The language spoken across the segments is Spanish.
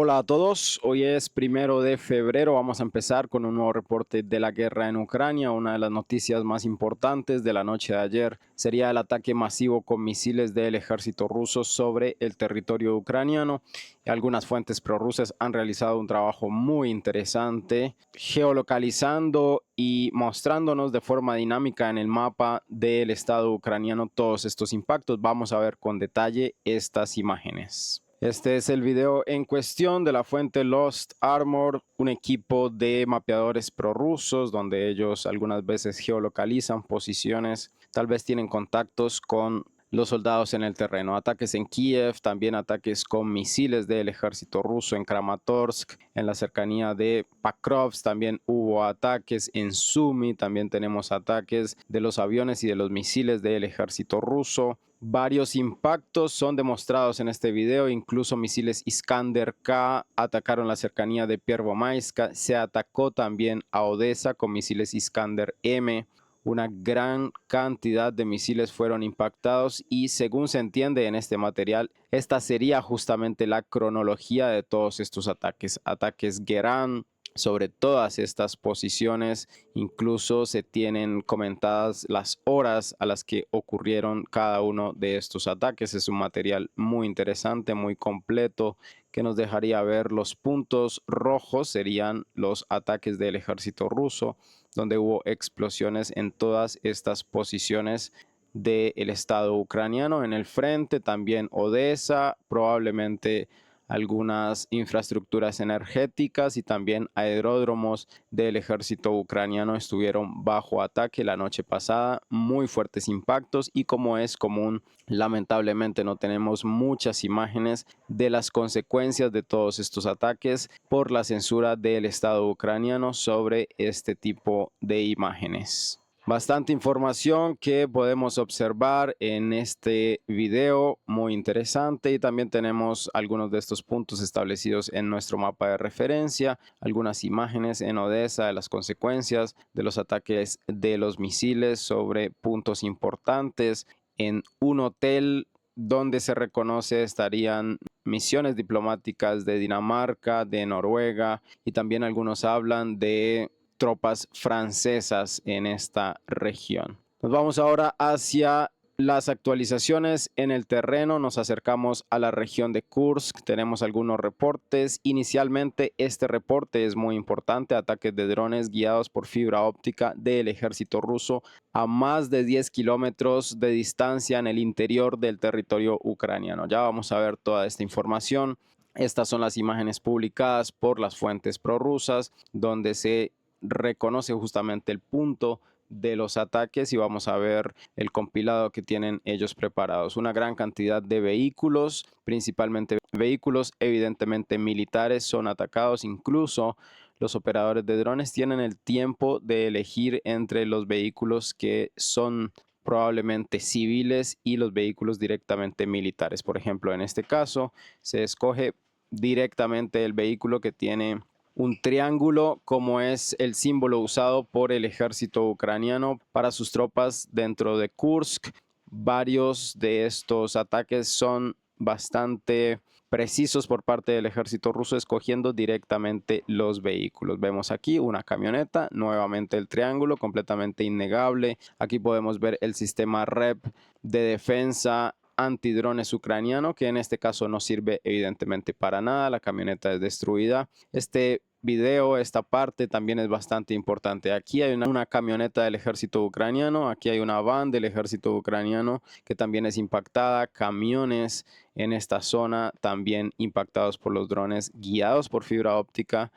Hola a todos, hoy es 1 de febrero, vamos a empezar con un nuevo reporte de la guerra en Ucrania. Una de las noticias más importantes de la noche de ayer sería el ataque masivo con misiles del ejército ruso sobre el territorio ucraniano. Algunas fuentes prorrusas han realizado un trabajo muy interesante geolocalizando y mostrándonos de forma dinámica en el mapa del estado ucraniano todos estos impactos. Vamos a ver con detalle estas imágenes. Este es el video en cuestión de la fuente Lost Armor, un equipo de mapeadores prorrusos donde ellos algunas veces geolocalizan posiciones, tal vez tienen contactos con los soldados en el terreno. Ataques en Kiev, también ataques con misiles del ejército ruso en Kramatorsk, en la cercanía de Pakrovsk también hubo ataques, en Sumy también tenemos ataques de los aviones y de los misiles del ejército ruso. Varios impactos son demostrados en este video, incluso misiles Iskander-K atacaron la cercanía de Pervomaiska, se atacó también a Odessa con misiles Iskander-M. Una gran cantidad de misiles fueron impactados y según se entiende en este material, esta sería justamente la cronología de todos estos ataques. Ataques Gerán sobre todas estas posiciones, incluso se tienen comentadas las horas a las que ocurrieron cada uno de estos ataques. Es un material muy interesante, muy completo, que nos dejaría ver los puntos rojos, serían los ataques del ejército ruso, donde hubo explosiones en todas estas posiciones del estado ucraniano. En el frente también Odessa, probablemente algunas infraestructuras energéticas y también aeródromos del ejército ucraniano estuvieron bajo ataque la noche pasada, muy fuertes impactos y como es común, lamentablemente no tenemos muchas imágenes de las consecuencias de todos estos ataques por la censura del Estado ucraniano sobre este tipo de imágenes. Bastante información que podemos observar en este video, muy interesante, y también tenemos algunos de estos puntos establecidos en nuestro mapa de referencia, algunas imágenes en Odessa de las consecuencias de los ataques de los misiles sobre puntos importantes. En un hotel donde se reconoce estarían misiones diplomáticas de Dinamarca, de Noruega, y también algunos hablan de tropas francesas en esta región. Nos vamos ahora hacia las actualizaciones en el terreno. Nos acercamos a la región de Kursk. Tenemos algunos reportes. Inicialmente, este reporte es muy importante. Ataques de drones guiados por fibra óptica del ejército ruso a más de 10 kilómetros de distancia en el interior del territorio ucraniano. Ya vamos a ver toda esta información. Estas son las imágenes publicadas por las fuentes prorrusas, donde se reconoce justamente el punto de los ataques y vamos a ver el compilado que tienen ellos preparados. Una gran cantidad de vehículos, principalmente vehículos evidentemente militares, son atacados. Incluso los operadores de drones tienen el tiempo de elegir entre los vehículos que son probablemente civiles y los vehículos directamente militares. Por ejemplo, en este caso se escoge directamente el vehículo que tiene un triángulo, como es el símbolo usado por el ejército ucraniano para sus tropas dentro de Kursk. Varios de estos ataques son bastante precisos por parte del ejército ruso, escogiendo directamente los vehículos. Vemos aquí una camioneta, nuevamente el triángulo, completamente innegable. Aquí podemos ver el sistema REP de defensa antidrones ucraniano, que en este caso no sirve evidentemente para nada. La camioneta es destruida. Este video, esta parte también es bastante importante. Aquí hay una camioneta del ejército ucraniano, aquí hay una van del ejército ucraniano que también es impactada, camiones en esta zona también impactados por los drones guiados por fibra óptica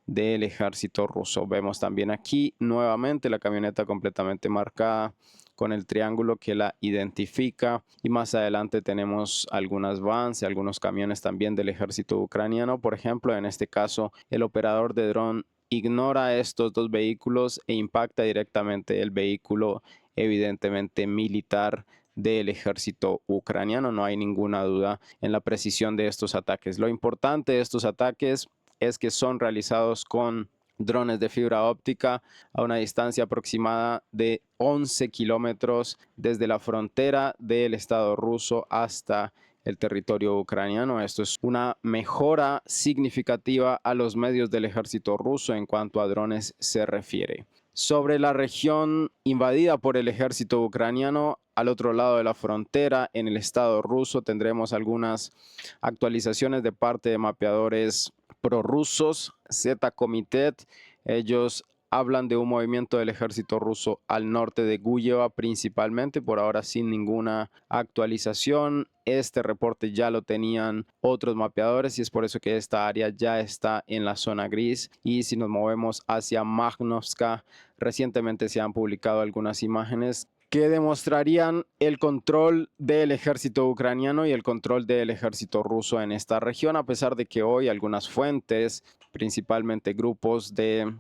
del ejército ruso. Vemos también aquí nuevamente la camioneta completamente marcada con el triángulo que la identifica, y más adelante tenemos algunas vans y algunos camiones también del ejército ucraniano. Por ejemplo, en este caso el operador de dron ignora estos dos vehículos e impacta directamente el vehículo evidentemente militar del ejército ucraniano. No hay ninguna duda en la precisión de estos ataques. Lo importante de estos ataques es que son realizados con drones de fibra óptica a una distancia aproximada de 11 kilómetros desde la frontera del estado ruso hasta el territorio ucraniano. Esto es una mejora significativa a los medios del ejército ruso en cuanto a drones se refiere. Sobre la región invadida por el ejército ucraniano, al otro lado de la frontera, en el estado ruso, tendremos algunas actualizaciones de parte de mapeadores prorrusos, Z-Komitet. Ellos hablan de un movimiento del ejército ruso al norte de Guyeva principalmente, por ahora sin ninguna actualización. Este reporte ya lo tenían otros mapeadores y es por eso que esta área ya está en la zona gris. Y si nos movemos hacia Makhnovka, recientemente se han publicado algunas imágenes que demostrarían el control del ejército ucraniano y el control del ejército ruso en esta región, a pesar de que hoy algunas fuentes, principalmente grupos de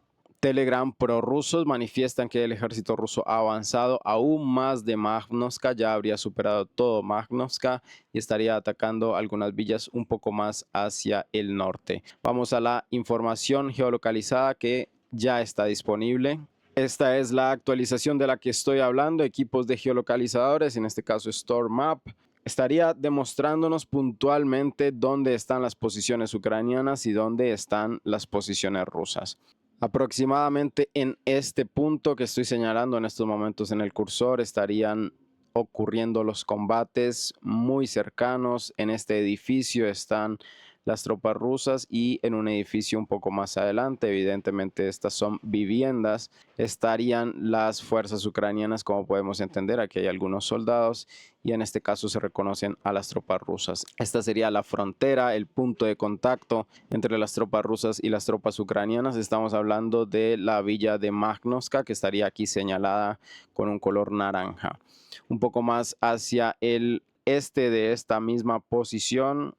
Telegram prorrusos, manifiestan que el ejército ruso ha avanzado aún más de Makhnovka, ya habría superado todo Makhnovka y estaría atacando algunas villas un poco más hacia el norte. Vamos a la información geolocalizada que ya está disponible. Esta es la actualización de la que estoy hablando, equipos de geolocalizadores, en este caso StormMap. Estaría demostrándonos puntualmente dónde están las posiciones ucranianas y dónde están las posiciones rusas. Aproximadamente en este punto que estoy señalando en estos momentos en el cursor estarían ocurriendo los combates muy cercanos. En este edificio están las tropas rusas y en un edificio un poco más adelante, evidentemente estas son viviendas, estarían las fuerzas ucranianas. Como podemos entender, aquí hay algunos soldados y en este caso se reconocen a las tropas rusas. Esta sería la frontera, el punto de contacto entre las tropas rusas y las tropas ucranianas. Estamos hablando de la villa de Makhnovka, que estaría aquí señalada con un color naranja. Un poco más hacia el este de esta misma posición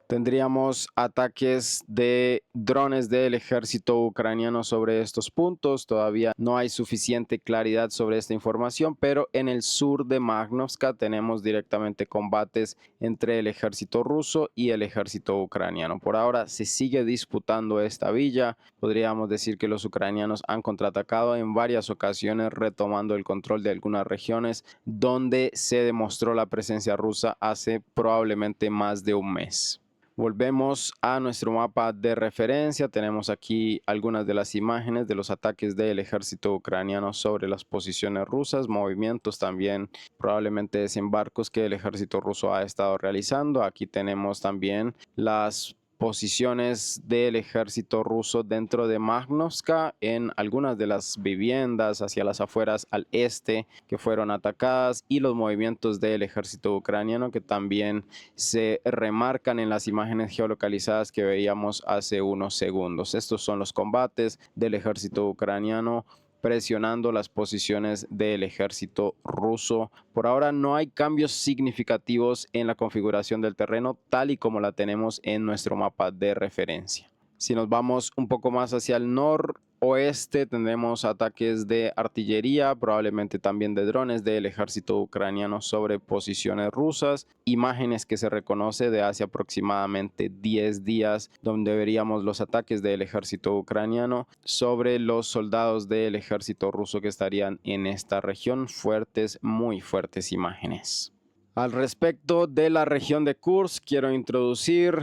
tendríamos ataques de drones del ejército ucraniano sobre estos puntos. Todavía no hay suficiente claridad sobre esta información, pero en el sur de Makhnovka tenemos directamente combates entre el ejército ruso y el ejército ucraniano. Por ahora se sigue disputando esta villa. Podríamos decir que los ucranianos han contraatacado en varias ocasiones, retomando el control de algunas regiones donde se demostró la presencia rusa hace probablemente más de un mes. Volvemos a nuestro mapa de referencia. Tenemos aquí algunas de las imágenes de los ataques del ejército ucraniano sobre las posiciones rusas, movimientos también, probablemente desembarcos que el ejército ruso ha estado realizando. Aquí tenemos también las posiciones del ejército ruso dentro de Makhnovka en algunas de las viviendas hacia las afueras al este que fueron atacadas y los movimientos del ejército ucraniano que también se remarcan en las imágenes geolocalizadas que veíamos hace unos segundos. Estos son los combates del ejército ucraniano presionando las posiciones del ejército ruso. Por ahora no hay cambios significativos en la configuración del terreno tal y como la tenemos en nuestro mapa de referencia. Si nos vamos un poco más hacia el noroeste, tendremos ataques de artillería, probablemente también de drones del ejército ucraniano sobre posiciones rusas. Imágenes que se reconoce de hace aproximadamente 10 días, donde veríamos los ataques del ejército ucraniano sobre los soldados del ejército ruso que estarían en esta región. Fuertes, muy fuertes imágenes. Al respecto de la región de Kursk, quiero introducir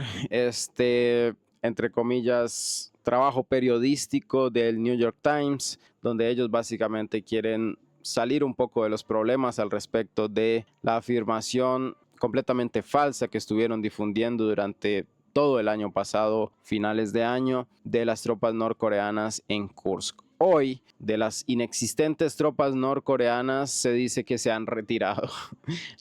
entre comillas, trabajo periodístico del New York Times, donde ellos básicamente quieren salir un poco de los problemas al respecto de la afirmación completamente falsa que estuvieron difundiendo durante todo el año pasado, finales de año, de las tropas norcoreanas en Kursk. Hoy, de las inexistentes tropas norcoreanas, se dice que se han retirado.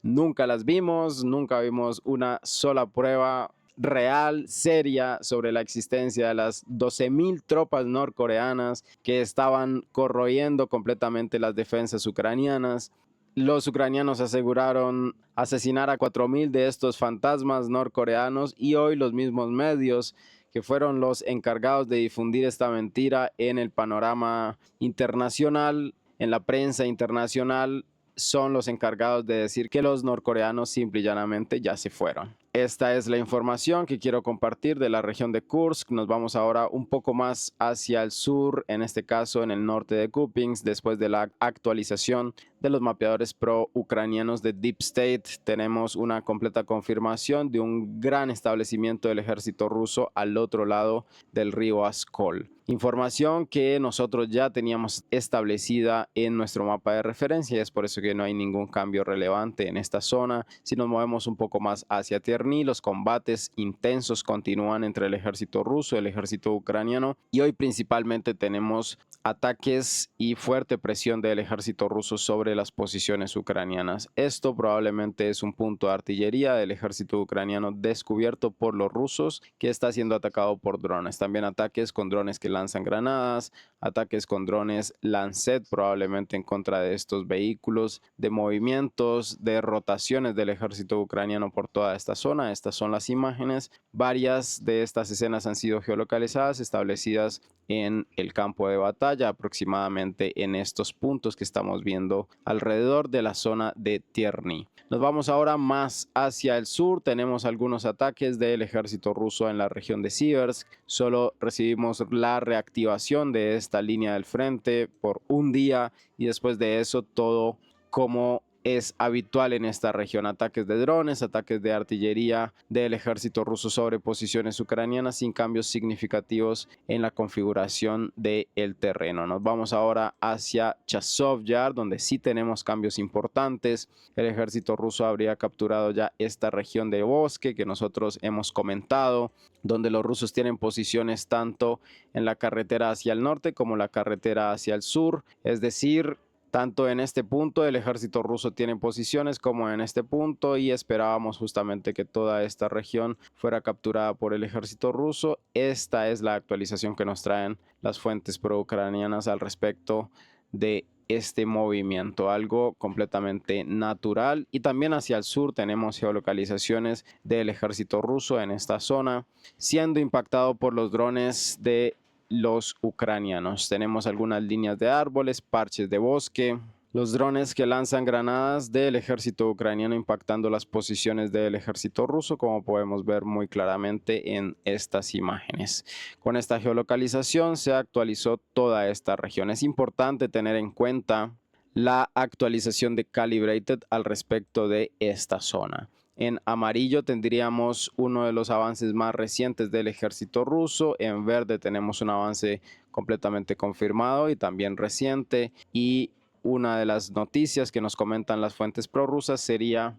Nunca las vimos, nunca vimos una sola prueba real, seria, sobre la existencia de las 12,000 tropas norcoreanas que estaban corroyendo completamente las defensas ucranianas. Los ucranianos aseguraron asesinar a 4,000 de estos fantasmas norcoreanos y hoy los mismos medios que fueron los encargados de difundir esta mentira en el panorama internacional, en la prensa internacional, son los encargados de decir que los norcoreanos simple y llanamente ya se fueron. Esta es la información que quiero compartir de la región de Kursk. Nos vamos ahora un poco más hacia el sur, en este caso en el norte de Kupiansk, después de la actualización de los mapeadores pro-ucranianos de Deep State, tenemos una completa confirmación de un gran establecimiento del ejército ruso al otro lado del río Askol. Información que nosotros ya teníamos establecida en nuestro mapa de referencia, es por eso que no hay ningún cambio relevante en esta zona. Si nos movemos un poco más hacia Tierny, los combates intensos continúan entre el ejército ruso y el ejército ucraniano, y hoy principalmente tenemos ataques y fuerte presión del ejército ruso sobre las posiciones ucranianas. Esto probablemente es un punto de artillería del ejército ucraniano descubierto por los rusos, que está siendo atacado por drones. También ataques con drones que lanzan granadas, ataques con drones Lancet probablemente en contra de estos vehículos, de movimientos, de rotaciones del ejército ucraniano por toda esta zona. Estas son las imágenes. Varias de estas escenas han sido geolocalizadas, establecidas en el campo de batalla, aproximadamente en estos puntos que estamos viendo alrededor de la zona de Tierny. Nos vamos ahora más hacia el sur. Tenemos algunos ataques del ejército ruso en la región de Siversk. Solo recibimos la reactivación de esta línea del frente por un día, y después de eso todo como es habitual en esta región: ataques de drones, ataques de artillería del ejército ruso sobre posiciones ucranianas, sin cambios significativos en la configuración del terreno. Nos vamos ahora hacia Chazov Yar, donde sí tenemos cambios importantes. El ejército ruso habría capturado ya esta región de bosque que nosotros hemos comentado, donde los rusos tienen posiciones tanto en la carretera hacia el norte como la carretera hacia el sur, es decir, tanto en este punto el ejército ruso tiene posiciones como en este punto, y esperábamos justamente que toda esta región fuera capturada por el ejército ruso. Esta es la actualización que nos traen las fuentes pro-ucranianas al respecto de este movimiento, algo completamente natural. Y también hacia el sur tenemos geolocalizaciones del ejército ruso en esta zona, siendo impactado por los drones de los ucranianos. Tenemos algunas líneas de árboles, parches de bosque, los drones que lanzan granadas del ejército ucraniano impactando las posiciones del ejército ruso, como podemos ver muy claramente en estas imágenes. Con esta geolocalización se actualizó toda esta región. Es importante tener en cuenta la actualización de Calibrated al respecto de esta zona. En amarillo tendríamos uno de los avances más recientes del ejército ruso. En verde tenemos un avance completamente confirmado y también reciente. Y una de las noticias que nos comentan las fuentes prorrusas sería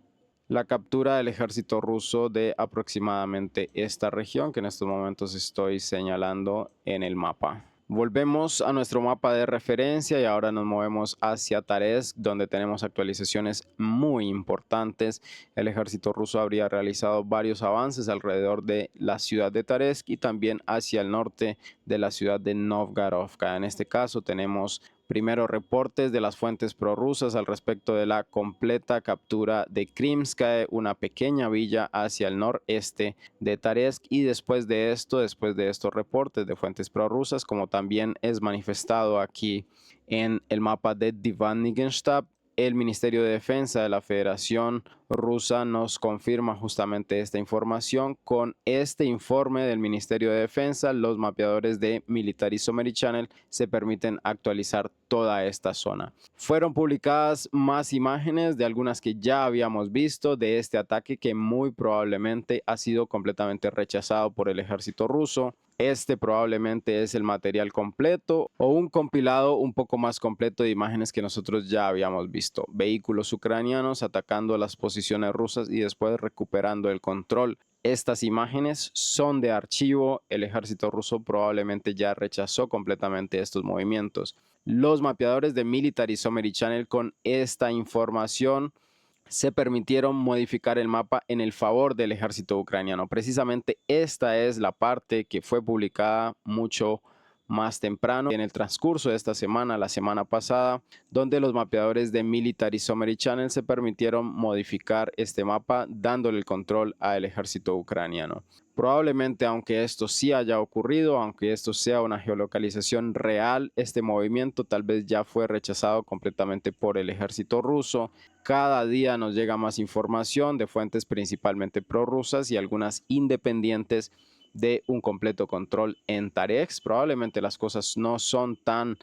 la captura del ejército ruso de aproximadamente esta región que en estos momentos estoy señalando en el mapa. Volvemos a nuestro mapa de referencia y ahora nos movemos hacia Taresk, donde tenemos actualizaciones muy importantes. El ejército ruso habría realizado varios avances alrededor de la ciudad de Taresk y también hacia el norte de la ciudad de Novgorodka. En este caso tenemos primero reportes de las fuentes prorrusas al respecto de la completa captura de Krimskaya, una pequeña villa hacia el noreste de Taresk, y después de estos reportes de fuentes prorrusas, como también es manifestado aquí en el mapa de Divan-Nigenshtab, el Ministerio de Defensa de la Federación Rusa nos confirma justamente esta información. Con este informe del Ministerio de Defensa, los mapeadores de Military Summary Channel se permiten actualizar toda esta zona. Fueron publicadas más imágenes de algunas que ya habíamos visto de este ataque, que muy probablemente ha sido completamente rechazado por el ejército ruso. Este probablemente es el material completo o un compilado un poco más completo de imágenes que nosotros ya habíamos visto. Vehículos ucranianos atacando las posiciones rusas y después recuperando el control. Estas imágenes son de archivo. El ejército ruso probablemente ya rechazó completamente estos movimientos. Los mapeadores de Military Summary Channel con esta información se permitieron modificar el mapa en el favor del ejército ucraniano. Precisamente esta es la parte que fue publicada mucho más temprano en el transcurso de esta semana, la semana pasada, donde los mapeadores de Military Summary Channel se permitieron modificar este mapa dándole el control al ejército ucraniano. Probablemente, aunque esto sí haya ocurrido, aunque esto sea una geolocalización real, este movimiento tal vez ya fue rechazado completamente por el ejército ruso. Cada día nos llega más información de fuentes principalmente prorrusas y algunas independientes de un completo control en Taresk. Probablemente las cosas no son tan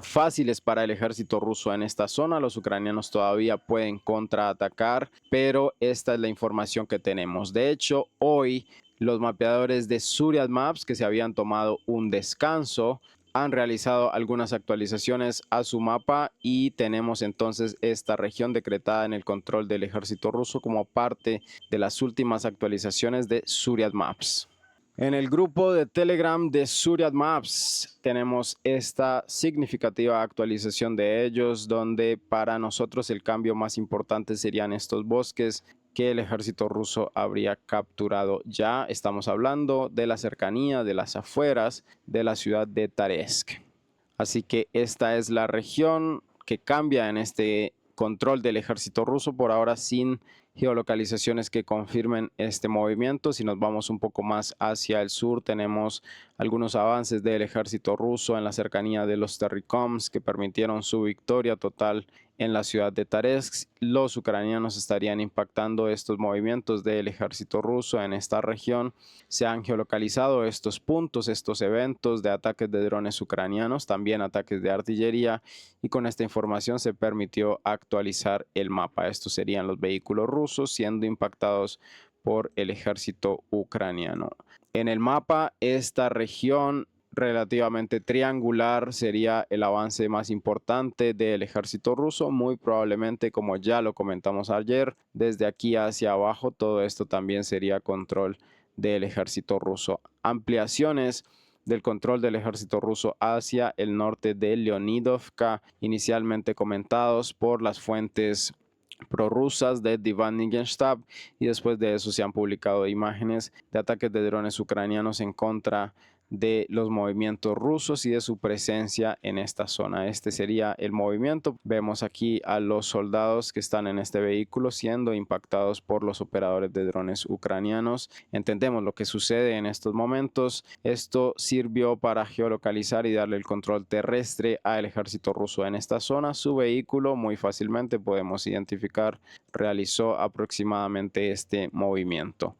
fáciles para el ejército ruso en esta zona. Los ucranianos todavía pueden contraatacar, pero esta es la información que tenemos. De hecho, hoy los mapeadores de Zuriat Maps, que se habían tomado un descanso, han realizado algunas actualizaciones a su mapa y tenemos entonces esta región decretada en el control del ejército ruso como parte de las últimas actualizaciones de Zuriat Maps. En el grupo de Telegram de Zuriat Maps tenemos esta significativa actualización de ellos, donde para nosotros el cambio más importante serían estos bosques que el ejército ruso habría capturado. Ya estamos hablando de la cercanía, de las afueras de la ciudad de Taresk. Así que esta es la región que cambia en este control del ejército ruso, por ahora sin geolocalizaciones que confirmen este movimiento. Si nos vamos un poco más hacia el sur, tenemos algunos avances del ejército ruso en la cercanía de los Terricoms que permitieron su victoria total en la ciudad de Taresk. Los ucranianos estarían impactando estos movimientos del ejército ruso en esta región. Se han geolocalizado estos puntos, estos eventos de ataques de drones ucranianos, también ataques de artillería, y con esta información se permitió actualizar el mapa. Estos serían los vehículos rusos siendo impactados por el ejército ucraniano. En el mapa, esta región relativamente triangular sería el avance más importante del ejército ruso, muy probablemente, como ya lo comentamos ayer, desde aquí hacia abajo todo esto también sería control del ejército ruso. Ampliaciones del control del ejército ruso hacia el norte de Leonidovka, inicialmente comentados por las fuentes prorrusas de Divan Nigenstab, y después de eso se han publicado imágenes de ataques de drones ucranianos en contra de los movimientos rusos y de su presencia en esta zona. Este sería el movimiento. Vemos aquí a los soldados que están en este vehículo siendo impactados por los operadores de drones ucranianos. Entendemos lo que sucede en estos momentos. Esto sirvió para geolocalizar y darle el control terrestre al ejército ruso en esta zona. Su vehículo, muy fácilmente podemos identificar, realizó aproximadamente este movimiento.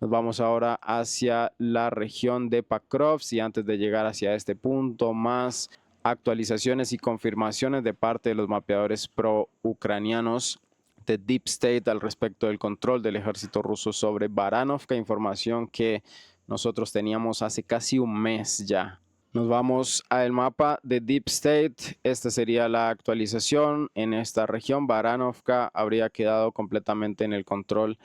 Nos vamos ahora hacia la región de Pakrovsk, y antes de llegar hacia este punto, más actualizaciones y confirmaciones de parte de los mapeadores pro-ucranianos de Deep State al respecto del control del ejército ruso sobre Baranovka, información que nosotros teníamos hace casi un mes ya. Nos vamos al mapa de Deep State. Esta sería la actualización. En esta región, Baranovka habría quedado completamente en el control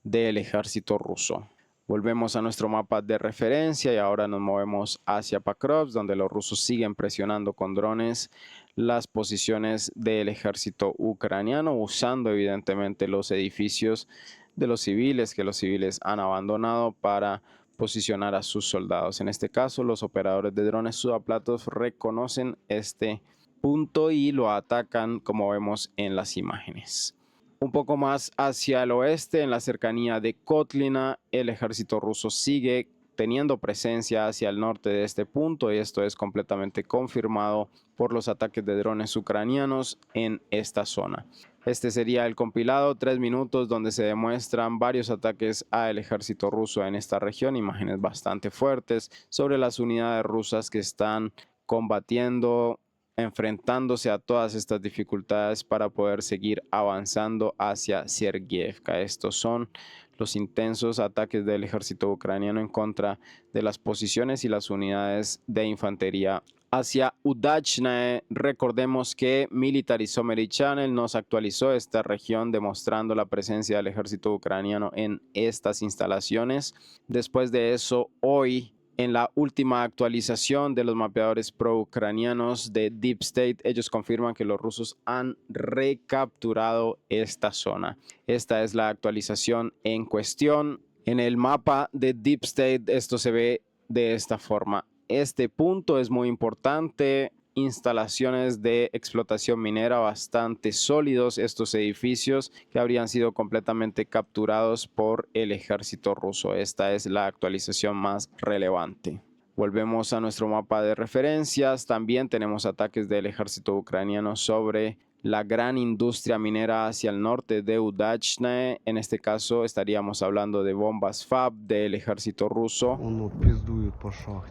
del ejército ruso. Volvemos a nuestro mapa de referencia y ahora nos movemos hacia Pakrovsk, donde los rusos siguen presionando con drones las posiciones del ejército ucraniano, usando evidentemente los edificios de los civiles que los civiles han abandonado para posicionar a sus soldados. En este caso, los operadores de drones sudaplatos reconocen este punto y lo atacan, como vemos en las imágenes. Un poco más hacia el oeste, en la cercanía de Kotlina, el ejército ruso sigue teniendo presencia hacia el norte de este punto, y esto es completamente confirmado por los ataques de drones ucranianos en esta zona. Este sería el compilado 3 minutos donde se demuestran varios ataques al ejército ruso en esta región, imágenes bastante fuertes sobre las unidades rusas que están combatiendo, enfrentándose a todas estas dificultades para poder seguir avanzando hacia Sergievka. Estos son los intensos ataques del ejército ucraniano en contra de las posiciones y las unidades de infantería. Hacia Udachnae, recordemos que Military Summary Channel nos actualizó esta región demostrando la presencia del ejército ucraniano en estas instalaciones. Después de eso, hoy, en la última actualización de los mapeadores pro-ucranianos de Deep State, ellos confirman que los rusos han recapturado esta zona. Esta es la actualización en cuestión. En el mapa de Deep State esto se ve de esta forma. Este punto es muy importante. Instalaciones de explotación minera bastante sólidos, estos edificios que habrían sido completamente capturados por el ejército ruso. Esta es la actualización más relevante. Volvemos a nuestro mapa de referencias. También tenemos ataques del ejército ucraniano sobre la gran industria minera hacia el norte de Udachne. En este caso estaríamos hablando de bombas FAB del ejército ruso.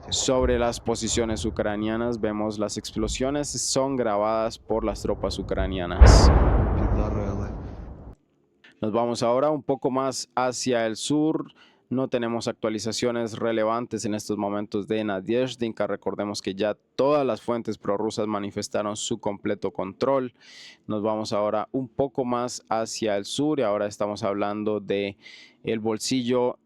Sobre las posiciones ucranianas vemos las explosiones son grabadas por las tropas ucranianas. Nos vamos ahora un poco más hacia el sur. No tenemos actualizaciones relevantes en estos momentos de Nadyezhdinka. Recordemos que ya todas las fuentes prorrusas manifestaron su completo control. Nos vamos ahora un poco más hacia el sur y ahora estamos hablando de el bolsillo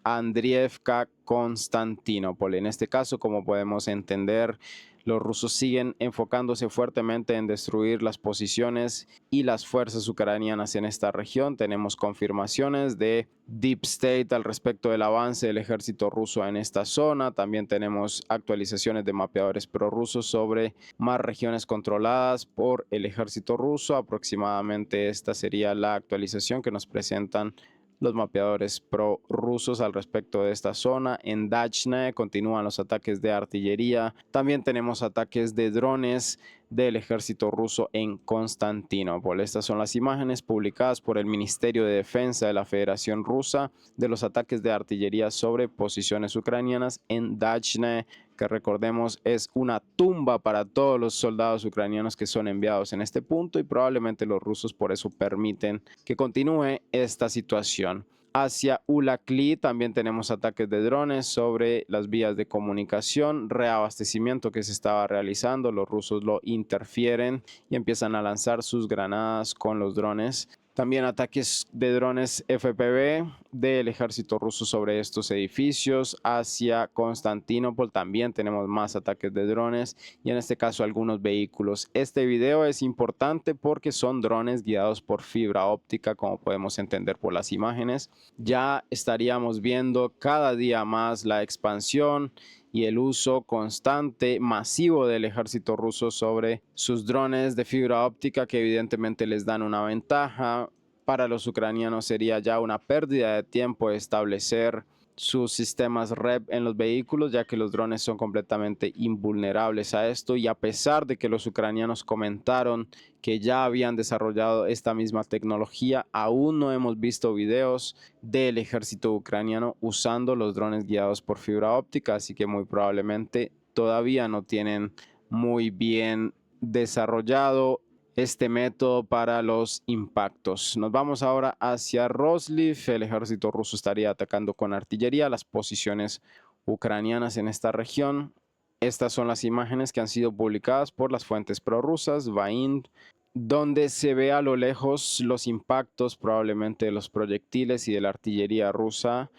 Andriivka, Konstantinopol. En este caso, como podemos entender, los rusos siguen enfocándose fuertemente en destruir las posiciones y las fuerzas ucranianas en esta región. Tenemos confirmaciones de Deep State al respecto del avance del ejército ruso en esta zona. También tenemos actualizaciones de mapeadores prorrusos sobre más regiones controladas por el ejército ruso. Aproximadamente esta sería la actualización que nos presentan los mapeadores prorrusos al respecto de esta zona. En Dachne continúan los ataques de artillería. También tenemos ataques de drones del ejército ruso en Konstantinopol. Estas son las imágenes publicadas por el Ministerio de Defensa de la Federación Rusa de los ataques de artillería sobre posiciones ucranianas en Dachne, que recordemos es una tumba para todos los soldados ucranianos que son enviados en este punto, y probablemente los rusos por eso permiten que continúe esta situación. Hacia Ulakli también tenemos ataques de drones sobre las vías de comunicación, reabastecimiento que se estaba realizando. Los rusos lo interfieren y empiezan a lanzar sus granadas con los drones. También ataques de drones FPV del ejército ruso sobre estos edificios. Hacia Konstantinopol también tenemos más ataques de drones y en este caso algunos vehículos. Este video es importante porque son drones guiados por fibra óptica, como podemos entender por las imágenes. Ya estaríamos viendo cada día más la expansión y el uso constante, masivo del ejército ruso sobre sus drones de fibra óptica, que evidentemente les dan una ventaja. Para los ucranianos sería ya una pérdida de tiempo establecer sus sistemas REP en los vehículos, ya que los drones son completamente invulnerables a esto, y a pesar de que los ucranianos comentaron que ya habían desarrollado esta misma tecnología, aún no hemos visto videos del ejército ucraniano usando los drones guiados por fibra óptica, así que muy probablemente todavía no tienen muy bien desarrollado este método para los impactos. Nos vamos ahora hacia Roslив. El ejército ruso estaría atacando con artillería las posiciones ucranianas en esta región. Estas son las imágenes que han sido publicadas por las fuentes prorrusas, VAIND, donde se ve a lo lejos los impactos probablemente de los proyectiles y de la artillería rusa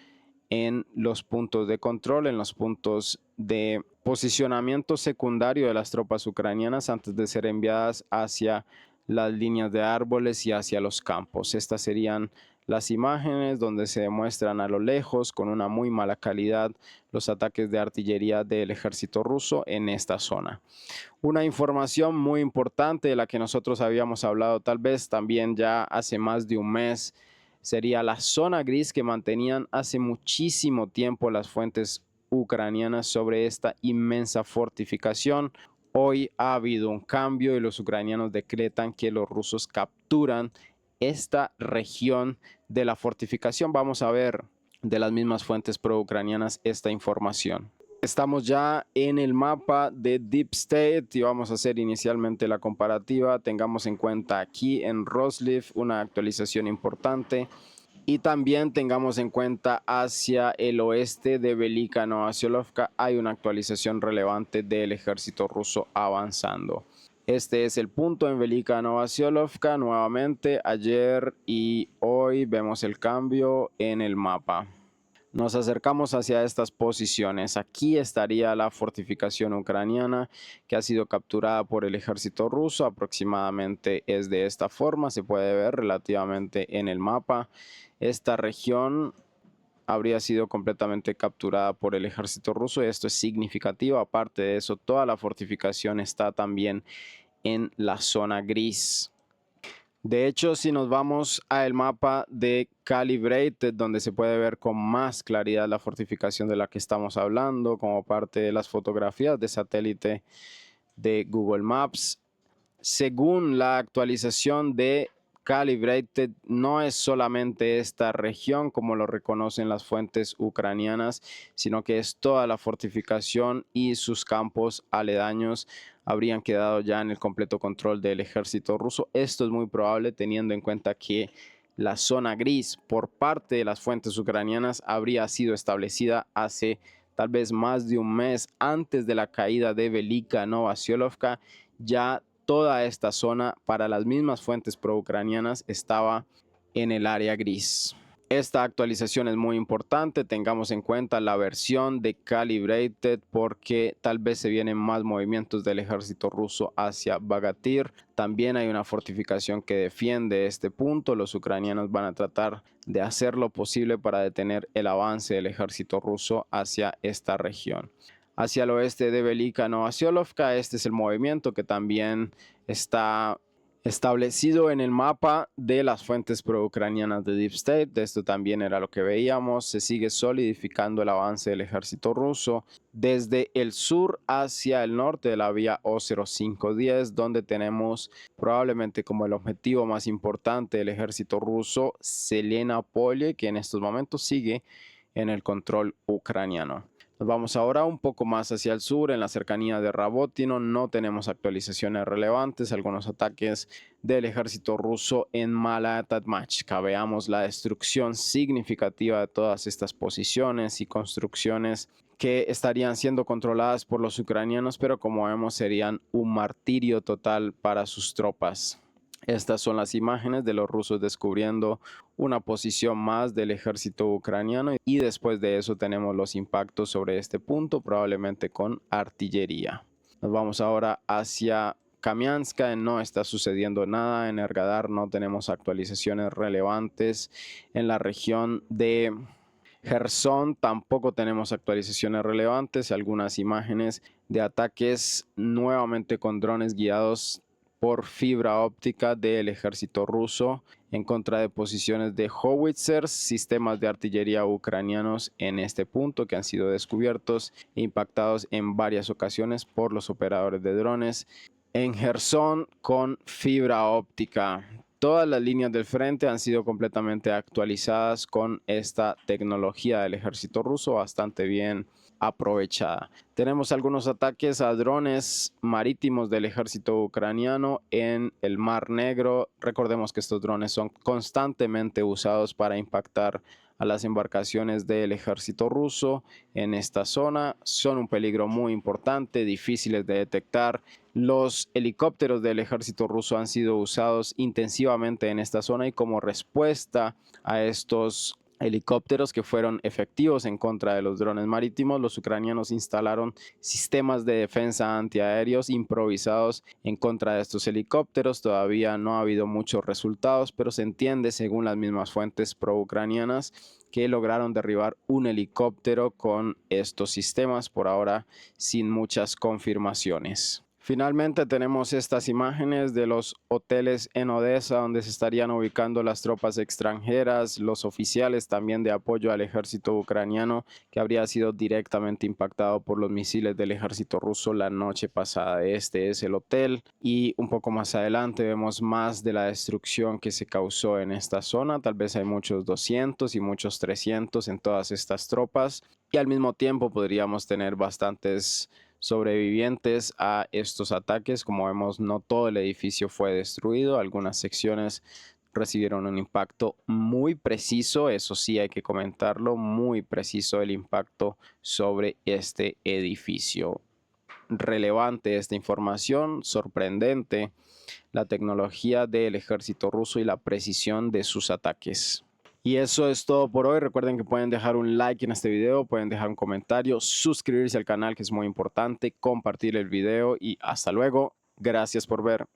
en los puntos de control, en los puntos de posicionamiento secundario de las tropas ucranianas antes de ser enviadas hacia las líneas de árboles y hacia los campos. Estas serían las imágenes donde se demuestran a lo lejos con una muy mala calidad los ataques de artillería del ejército ruso en esta zona. Una información muy importante de la que nosotros habíamos hablado tal vez también ya hace más de un mes sería la zona gris que mantenían hace muchísimo tiempo las fuentes ucranianas sobre esta inmensa fortificación. Hoy ha habido un cambio y los ucranianos decretan que los rusos capturan esta región de la fortificación. Vamos a ver de las mismas fuentes pro-ucranianas esta información. Estamos ya en el mapa de Deep State y vamos a hacer inicialmente la comparativa. Tengamos en cuenta aquí en Roslив una actualización importante, y también tengamos en cuenta hacia el oeste de Velika Novosiolovka hay una actualización relevante del ejército ruso avanzando. Este es el punto en Velika Novosiolovka. Nuevamente ayer y hoy vemos el cambio en el mapa. Nos acercamos hacia estas posiciones. Aquí estaría la fortificación ucraniana que ha sido capturada por el ejército ruso. Aproximadamente es de esta forma. Se puede ver relativamente en el mapa. Esta región habría sido completamente capturada por el ejército ruso y esto es significativo. Aparte de eso, toda la fortificación está también en la zona gris. De hecho, si nos vamos al mapa de Calibrated, donde se puede ver con más claridad la fortificación de la que estamos hablando, como parte de las fotografías de satélite de Google Maps, Según la actualización de Calibrated, no es solamente esta región como lo reconocen las fuentes ucranianas, sino que es toda la fortificación y sus campos aledaños habrían quedado ya en el completo control del ejército ruso. Esto es muy probable teniendo en cuenta que la zona gris por parte de las fuentes ucranianas habría sido establecida hace tal vez más de un mes antes de la caída de Velika Novasiolkovka. Ya toda esta zona para las mismas fuentes pro-ucranianas estaba en el área gris. Esta actualización es muy importante, tengamos en cuenta la versión de Calibrated porque tal vez se vienen más movimientos del ejército ruso hacia Bagatir. También hay una fortificación que defiende este punto. Los ucranianos van a tratar de hacer lo posible para detener el avance del ejército ruso hacia esta región. Hacia el oeste de Velika Novasiolkovka, este es el movimiento que también está establecido en el mapa de las fuentes pro-ucranianas de Deep State. Esto también era lo que veíamos. Se sigue solidificando el avance del ejército ruso desde el sur hacia el norte de la vía O0510, donde tenemos probablemente como el objetivo más importante del ejército ruso, Selena Polye, que en estos momentos sigue en el control ucraniano. Nos vamos ahora un poco más hacia el sur, en la cercanía de Rabotino. No tenemos actualizaciones relevantes, algunos ataques del ejército ruso en Malatatmachka. Veamos la destrucción significativa de todas estas posiciones y construcciones que estarían siendo controladas por los ucranianos, pero como vemos serían un martirio total para sus tropas. Estas son las imágenes de los rusos descubriendo una posición más del ejército ucraniano y después de eso tenemos los impactos sobre este punto, probablemente con artillería. Nos vamos ahora hacia Kamianska. No está sucediendo nada en Energadar, no tenemos actualizaciones relevantes. En la región de Gerson tampoco tenemos actualizaciones relevantes, algunas imágenes de ataques nuevamente con drones guiados por fibra óptica del ejército ruso en contra de posiciones de howitzers, sistemas de artillería ucranianos en este punto que han sido descubiertos e impactados en varias ocasiones por los operadores de drones en Gerson con fibra óptica. Todas las líneas del frente han sido completamente actualizadas con esta tecnología del ejército ruso bastante bien aprovechada. Tenemos algunos ataques a drones marítimos del ejército ucraniano en el Mar Negro. Recordemos que estos drones son constantemente usados para impactar a las embarcaciones del ejército ruso en esta zona. Son un peligro muy importante, difíciles de detectar. Los helicópteros del ejército ruso han sido usados intensivamente en esta zona y como respuesta a estos helicópteros que fueron efectivos en contra de los drones marítimos, los ucranianos instalaron sistemas de defensa antiaéreos improvisados en contra de estos helicópteros. Todavía no ha habido muchos resultados, pero se entiende, según las mismas fuentes pro-ucranianas, que lograron derribar un helicóptero con estos sistemas, por ahora sin muchas confirmaciones. Finalmente tenemos estas imágenes de los hoteles en Odessa donde se estarían ubicando las tropas extranjeras, los oficiales también de apoyo al ejército ucraniano que habría sido directamente impactado por los misiles del ejército ruso la noche pasada. Este es el hotel y un poco más adelante vemos más de la destrucción que se causó en esta zona. Tal vez hay muchos 200 y muchos 300 en todas estas tropas y al mismo tiempo podríamos tener bastantes sobrevivientes a estos ataques. Como vemos, no todo el edificio fue destruido, algunas secciones recibieron un impacto muy preciso, eso sí hay que comentarlo, muy preciso el impacto sobre este edificio. Relevante esta información, sorprendente la tecnología del ejército ruso y la precisión de sus ataques. Y eso es todo por hoy. Recuerden que pueden dejar un like en este video, pueden dejar un comentario, suscribirse al canal que es muy importante, compartir el video y hasta luego. Gracias por ver.